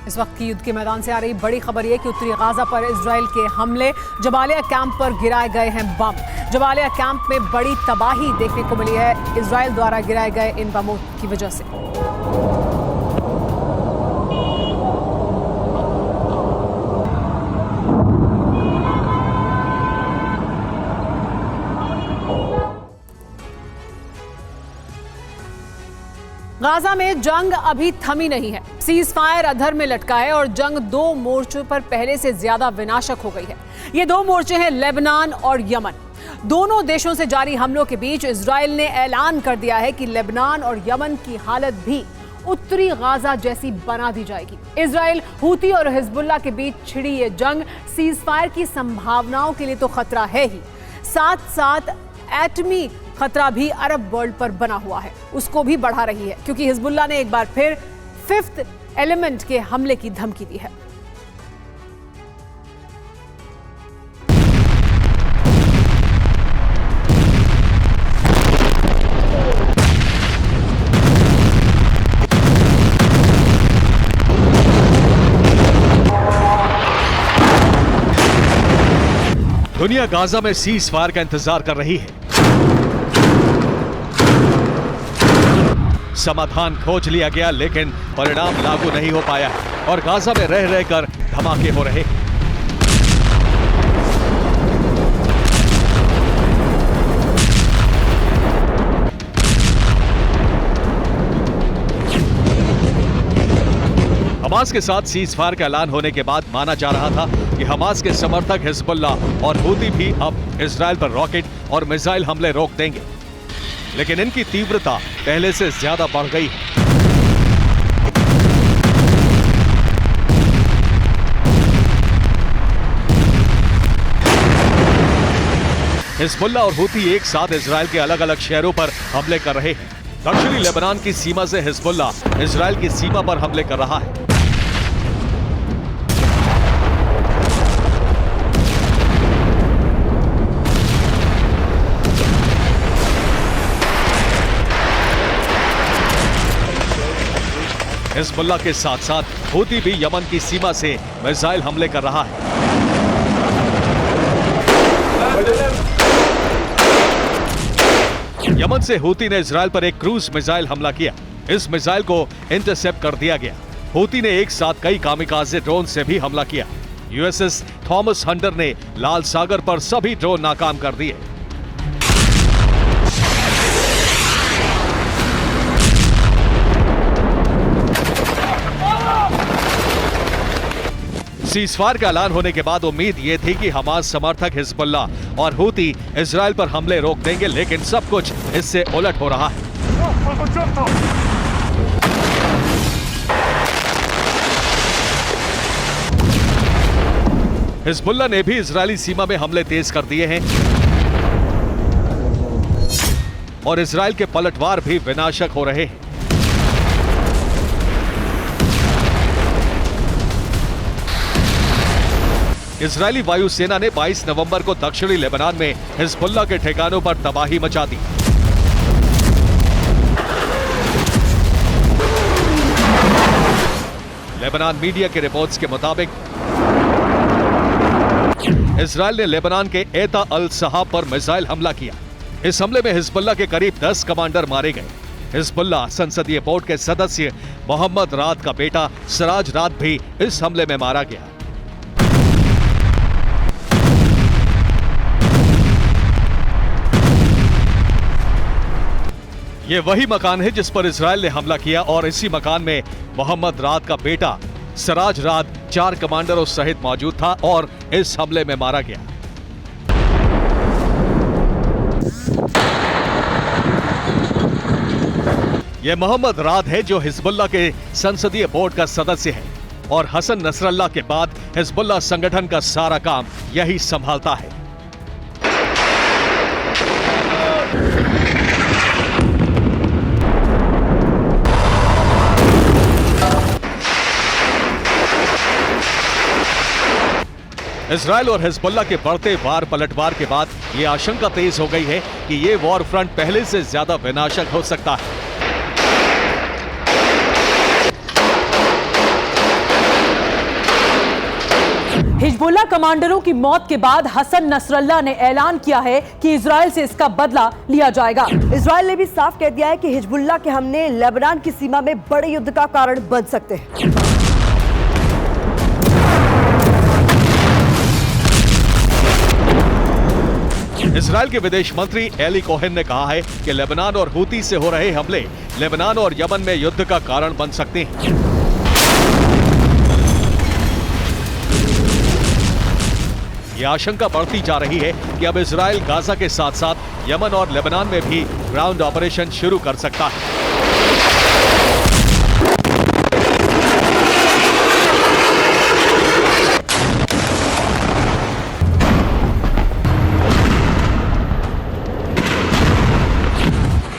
इस वक्त की युद्ध के मैदान से आ रही बड़ी खबर यह कि उत्तरी गाजा पर इजराइल के हमले, जबालिया कैंप पर गिराए गए हैं बम। जबालिया कैंप में बड़ी तबाही देखने को मिली है इजराइल द्वारा गिराए गए इन बमों की वजह से। गाजा में जंग अभी थमी नहीं है। सीज फायर अधर में लटका है और जंग दो मोर्चों पर पहले से ज्यादा विनाशक हो गई है। ये दो मोर्चे हैं लेबनान और यमन। दोनों देशों से जारी हमलों के बीच इजराइल ने ऐलान कर दिया है कि लेबनान और यमन की हालत भी उत्तरी गाजा जैसी बना दी जाएगी। इजराइल, हूती और हिजबुल्लाह के बीच छिड़ी ये जंग सीज फायर की संभावनाओं के लिए तो खतरा है ही, साथ साथ एटमी खतरा भी अरब वर्ल्ड पर बना हुआ है, उसको भी बढ़ा रही है, क्योंकि हिजबुल्लाह ने एक बार फिर फिफ्थ एलिमेंट के हमले की धमकी दी है। दुनिया गाजा में सीज फायर का इंतजार कर रही है। समाधान खोज लिया गया, लेकिन परिणाम लागू नहीं हो पाया और गाजा में रह रहकर धमाके हो रहे। हमास के साथ सीज फायर का ऐलान होने के बाद माना जा रहा था कि हमास के समर्थक हिजबुल्लाह और हूती भी अब इजराइल पर रॉकेट और मिसाइल हमले रोक देंगे, लेकिन इनकी तीव्रता पहले से ज्यादा बढ़ गई है। हिजबुल्लाह और हूती एक साथ इजराइल के अलग अलग शहरों पर हमले कर रहे हैं। दक्षिणी लेबनान की सीमा से हिजबुल्लाह इजराइल की सीमा पर हमले कर रहा है। हिजबुल्लाह के साथ साथ हूती भी यमन की सीमा से मिसाइल हमले कर रहा है। यमन से हूती ने इजराइल पर एक क्रूज मिसाइल हमला किया। इस मिसाइल को इंटरसेप्ट कर दिया गया। हूती ने एक साथ कई कामिकाज़े ड्रोन से भी हमला किया। यूएसएस थॉमस हंटर ने लाल सागर पर सभी ड्रोन नाकाम कर दिए। सीजफायर का ऐलान होने के बाद उम्मीद ये थी कि हमास समर्थक हिजबुल्लाह और हूती इजराइल पर हमले रोक देंगे, लेकिन सब कुछ इससे उलट हो रहा है। हिजबुल्लाह ने भी इजरायली सीमा में हमले तेज कर दिए हैं और इजराइल के पलटवार भी विनाशक हो रहे हैं। इजरायली वायुसेना ने 22 नवंबर को दक्षिणी लेबनान में हिजबुल्लाह के ठिकानों पर तबाही मचा दी। लेबनान मीडिया के रिपोर्ट्स के मुताबिक इजराइल ने लेबनान के एता अल सहाब पर मिसाइल हमला किया। इस हमले में हिजबुल्लाह के करीब 10 कमांडर मारे गए। हिजबुल्लाह संसदीय बोर्ड के सदस्य मोहम्मद राद का बेटा सराज राद भी इस हमले में मारा गया। ये वही मकान है जिस पर इजराइल ने हमला किया और इसी मकान में मोहम्मद राद का बेटा सराज राद 4 कमांडरों सहित मौजूद था और इस हमले में मारा गया। यह मोहम्मद राद है जो हिजबुल्लाह के संसदीय बोर्ड का सदस्य है और हसन नसरल्लाह के बाद हिजबुल्लाह संगठन का सारा काम यही संभालता है। इजराइल और हिजबुल्लाह के बढ़ते वार पलटवार के बाद ये आशंका तेज हो गई है कि ये वॉर फ्रंट पहले से ज्यादा विनाशक हो सकता है। हिजबुल्लाह कमांडरों की मौत के बाद हसन नसरल्लाह ने ऐलान किया है कि इजराइल से इसका बदला लिया जाएगा। इजराइल ने भी साफ कह दिया है कि हिजबुल्लाह के हमले लेबनान की सीमा में बड़े युद्ध का कारण बन सकते हैं। इजराइल के विदेश मंत्री एली कोहेन ने कहा है कि लेबनान और हूती से हो रहे हमले लेबनान और यमन में युद्ध का कारण बन सकते हैं। यह आशंका बढ़ती जा रही है कि अब इजराइल गाजा के साथ साथ यमन और लेबनान में भी ग्राउंड ऑपरेशन शुरू कर सकता है।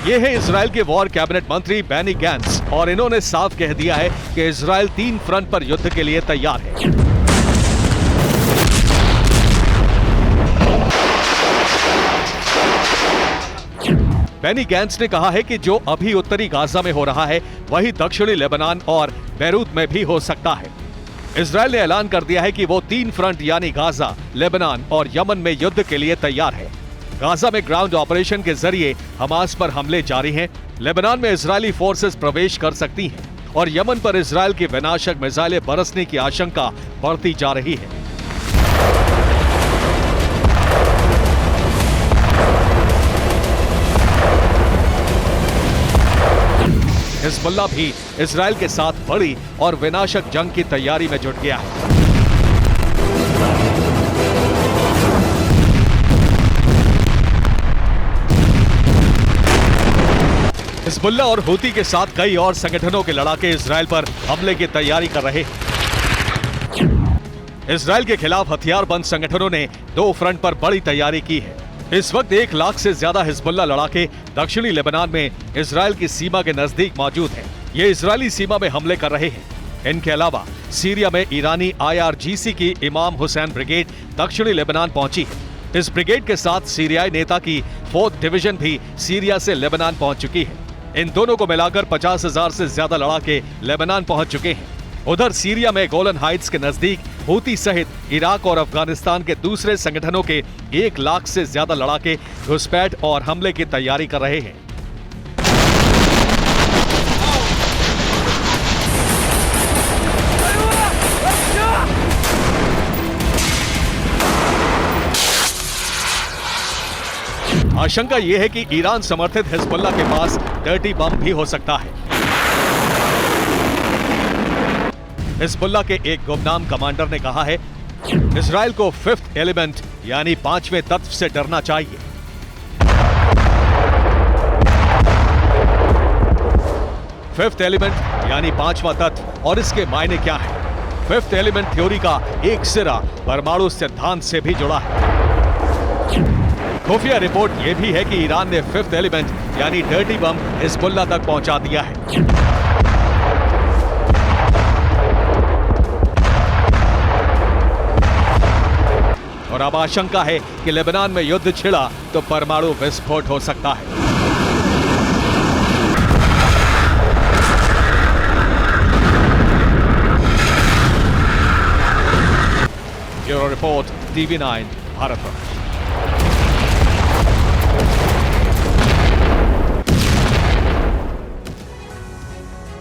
ये है इजराइल के वॉर कैबिनेट मंत्री बेनी गैंट्स और इन्होंने साफ कह दिया है कि इजराइल 3 फ्रंट पर युद्ध के लिए तैयार है। बेनी गैंट्स ने कहा है कि जो अभी उत्तरी गाजा में हो रहा है वही दक्षिणी लेबनान और बैरूत में भी हो सकता है। इजराइल ने ऐलान कर दिया है कि वो 3 फ्रंट यानी गाजा, लेबनान और यमन में युद्ध के लिए तैयार है। गाजा में ग्राउंड ऑपरेशन के जरिए हमास पर हमले जारी हैं। लेबनान में इजरायली फोर्सेस प्रवेश कर सकती हैं और यमन पर इजरायल की विनाशक मिसाइलें बरसने की आशंका बढ़ती जा रही है। हिजबुल्लाह भी इजरायल के साथ बड़ी और विनाशक जंग की तैयारी में जुट गया है। हिजबुल्लाह और हूती के साथ कई और संगठनों के लड़ाके इजरायल पर हमले की तैयारी कर रहे हैं। इजरायल के खिलाफ हथियारबंद संगठनों ने 2 फ्रंट पर बड़ी तैयारी की है। इस वक्त 1 लाख से ज्यादा हिजबुल्लाह लड़ाके दक्षिणी लेबनान में इजरायल की सीमा के नजदीक मौजूद हैं। ये इजरायली सीमा में हमले कर रहे हैं। इनके अलावा सीरिया में ईरानी IRGC की इमाम हुसैन ब्रिगेड दक्षिणी लेबनान पहुंची है। इस ब्रिगेड के साथ सीरियाई नेता की 4th डिवीजन भी सीरिया से लेबनान पहुंच चुकी है। इन दोनों को मिलाकर 50,000 से ज्यादा लड़ाके लेबनान पहुंच चुके हैं। उधर सीरिया में गोलन हाइट्स के नजदीक हूती सहित इराक और अफगानिस्तान के दूसरे संगठनों के 1 लाख से ज्यादा लड़ाके घुसपैठ और हमले की तैयारी कर रहे हैं। आशंका यह है कि ईरान समर्थित हिजबुल्लाह के पास डर्टी बम भी हो सकता है। हिजबुल्लाह के एक गुमनाम कमांडर ने कहा है, इजराइल को 5th एलिमेंट यानी 5वें तत्व से डरना चाहिए। फिफ्थ एलिमेंट यानी 5वां तत्व और इसके मायने क्या है? 5th एलिमेंट थ्योरी का एक सिरा परमाणु सिद्धांत से भी जुड़ा है। खुफिया रिपोर्ट यह भी है कि ईरान ने 5th एलिमेंट यानी डर्टी बम हिजबुल्लाह तक पहुंचा दिया है। और अब आशंका है कि लेबनान में युद्ध छिड़ा तो परमाणु विस्फोट हो सकता है। Bureau report, TV9 Bharat.